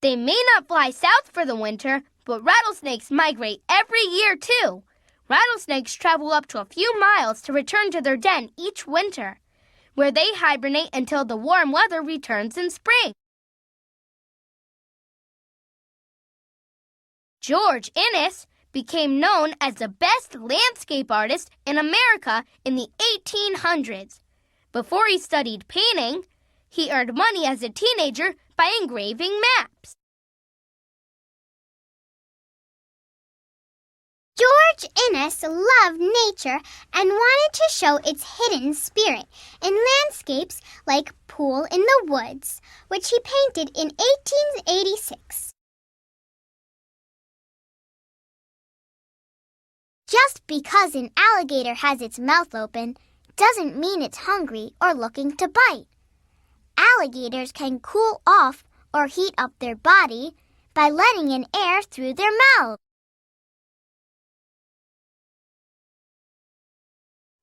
They may not fly south for the winter, but rattlesnakes migrate every year too. Rattlesnakes travel up to a few miles to return to their den each winter, where they hibernate until the warm weather returns in spring. George Inness became known as the best landscape artist in America in the 1800s. Before he studied painting, he earned money as a teenager by engraving maps. George Inness loved nature and wanted to show its hidden spirit in landscapes like Pool in the Woods, which he painted in 1886. Just because an alligator has its mouth open doesn't mean it's hungry or looking to bite. Alligators can cool off or heat up their body by letting in air through their mouths.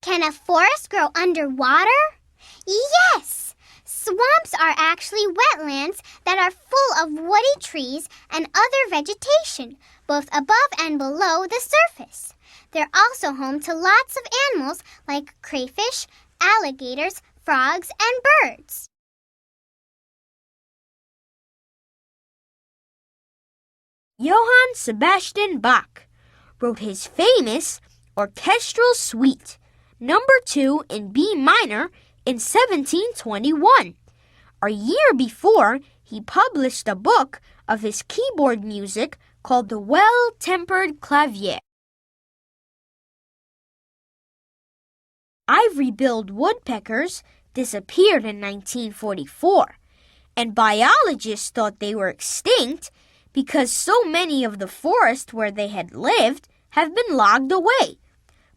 Can a forest grow underwater? Yes! Swamps are actually wetlands that are full of woody trees and other vegetation, both above and below the surface. They're also home to lots of animals like crayfish, alligators, frogs, and birds. Johann Sebastian Bach wrote his famous Orchestral Suite, number 2 in B minor, in 1721. A year before, he published a book of his keyboard music called The Well-Tempered Clavier. Ivory-billed woodpeckers disappeared in 1944, and biologists thought they were extinct because so many of the forests where they had lived have been logged away.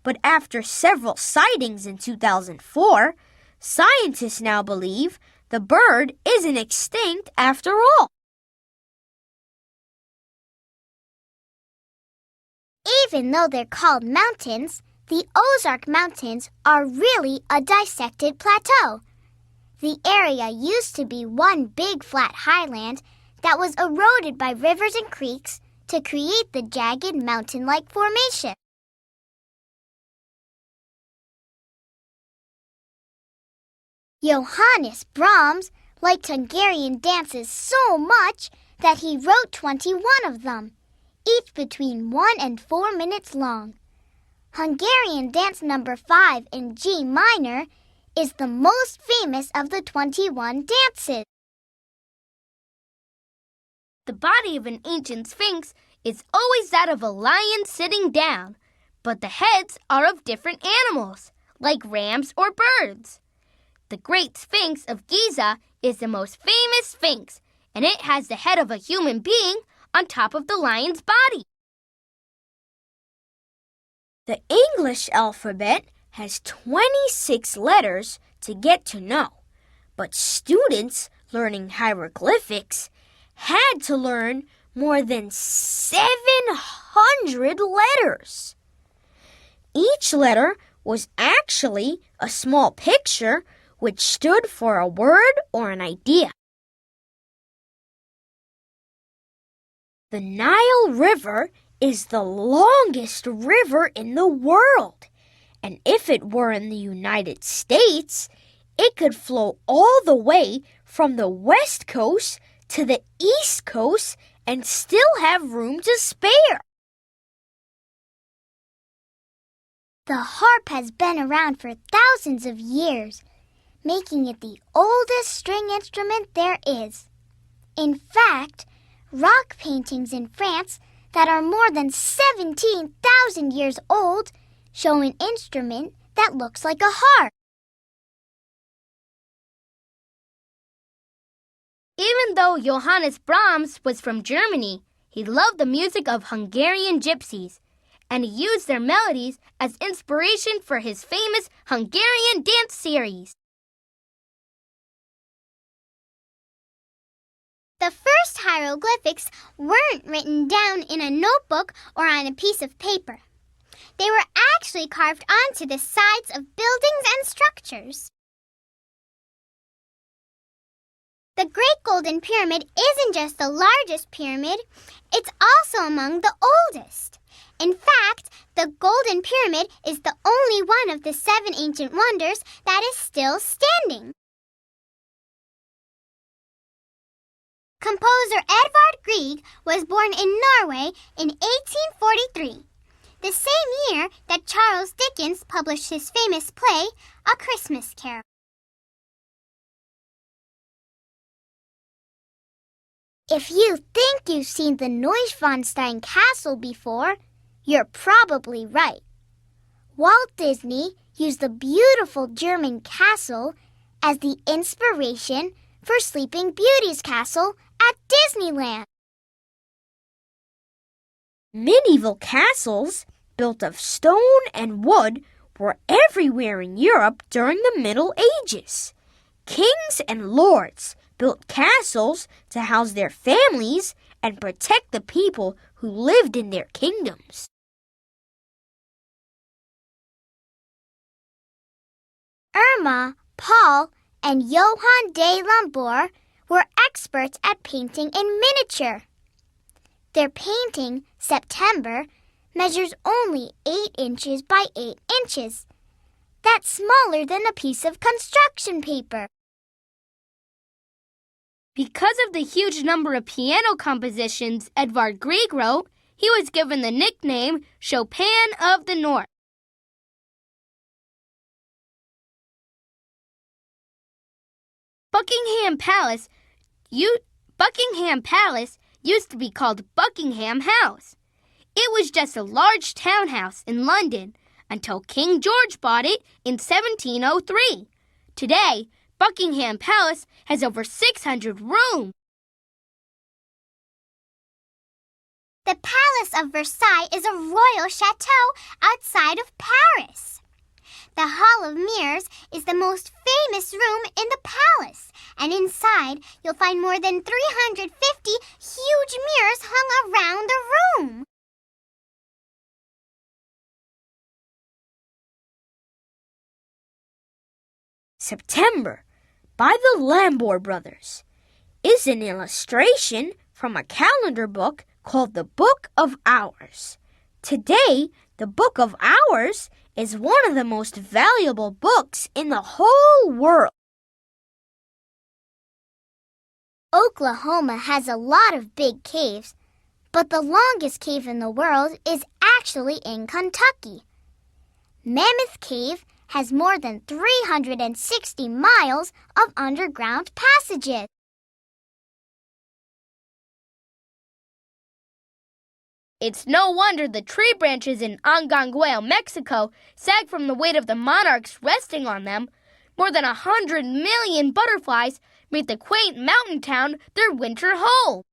But after several sightings in 2004, scientists now believe the bird isn't extinct after all. Even though they're called mountains, the Ozark Mountains are really a dissected plateau. The area used to be one big flat highland that was eroded by rivers and creeks to create the jagged mountain-like formation. Johannes Brahms liked Hungarian dances so much that he wrote 21 of them, each between 1 and 4 minutes long. Hungarian dance number 5 in G minor is the most famous of the 21 dances. The body of an ancient sphinx is always that of a lion sitting down, but the heads are of different animals, like rams or birds. The Great Sphinx of Giza is the most famous sphinx, and it has the head of a human being on top of the lion's body. The English alphabet has 26 letters to get to know, but students learning hieroglyphics had to learn more than 700 letters. Each letter was actually a small picture which stood for a word or an idea. The Nile River is the longest river in the world, and if it were in the United States, it could flow all the way from the West Coast to the East Coast and still have room to spare. The harp has been around for thousands of years, making it the oldest string instrument there is. In fact, rock paintings in France that are more than 17,000 years old show an instrument that looks like a harp. Even though Johannes Brahms was from Germany, he loved the music of Hungarian gypsies, and he used their melodies as inspiration for his famous Hungarian dance series. The first hieroglyphics weren't written down in a notebook or on a piece of paper. They were actually carved onto the sides of buildings and structures. The Great Golden Pyramid isn't just the largest pyramid, it's also among the oldest. In fact, the Golden Pyramid is the only one of the 7 ancient wonders that is still standing. Composer Edvard Grieg was born in Norway in 1843, the same year that Charles Dickens published his famous play, A Christmas Carol. If you think you've seen the Neuschwanstein Castle before, you're probably right. Walt Disney used the beautiful German castle as the inspiration for Sleeping Beauty's castle at Disneyland. Medieval castles, built of stone and wood, were everywhere in Europe during the Middle Ages. Kings and lords built castles to house their families and protect the people who lived in their kingdoms. Irma, Paul, and Johann de Lambour were experts at painting in miniature. Their painting, September, measures only 8 inches by 8 inches. That's smaller than a piece of construction paper. Because of the huge number of piano compositions Edvard Grieg wrote, he was given the nickname Chopin of the North. Buckingham Palace used to be called Buckingham House. It was just a large townhouse in London until King George bought it in 1703. Today, Buckingham Palace has over 600 rooms. The Palace of Versailles is a royal chateau outside of Paris. The Hall of Mirrors is the most famous room in the palace, and inside you'll find more than 350 huge mirrors hung around the room. September, by the Lambour brothers, is an illustration from a calendar book called the Book of Hours. Today, the Book of Hours is one of the most valuable books in the whole world. Oklahoma has a lot of big caves, but the longest cave in the world is actually in Kentucky. Mammoth Cave has more than 360 miles of underground passages. It's no wonder the tree branches in Angangueo, Mexico, sag from the weight of the monarchs resting on them. More than 100 million butterflies made the quaint mountain town their winter home.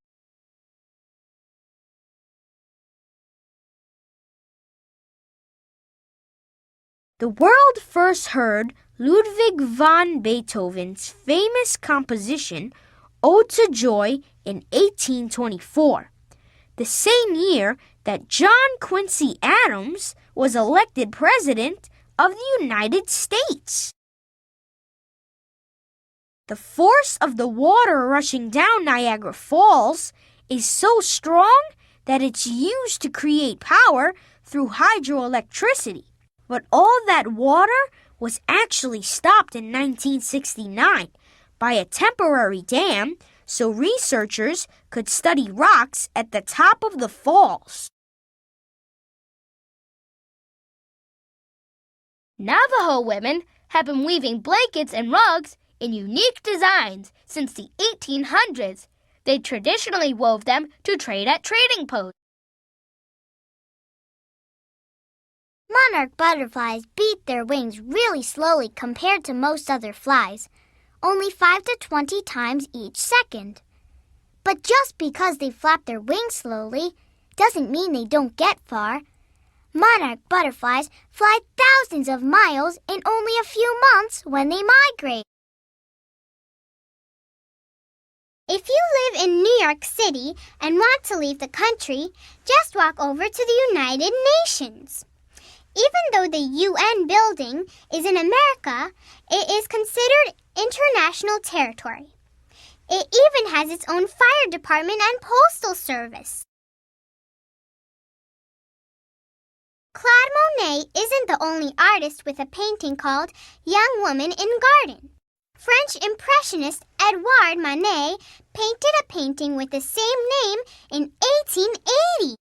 The world first heard Ludwig van Beethoven's famous composition, Ode to Joy, in 1824. The same year that John Quincy Adams was elected President of the United States. The force of the water rushing down Niagara Falls is so strong that it's used to create power through hydroelectricity. But all that water was actually stopped in 1969 by a temporary dam so researchers could study rocks at the top of the falls. Navajo women have been weaving blankets and rugs in unique designs since the 1800s. They traditionally wove them to trade at trading posts. Monarch butterflies beat their wings really slowly compared to most other flies, only 5 to 20 times each second. But just because they flap their wings slowly doesn't mean they don't get far. Monarch butterflies fly thousands of miles in only a few months when they migrate. If you live in New York City and want to leave the country, just walk over to the United Nations. Even though the UN building is in America, it is considered international territory. It even has its own fire department and postal service. Claude Monet isn't the only artist with a painting called Young Woman in Garden. French Impressionist Edouard Manet painted a painting with the same name in 1880.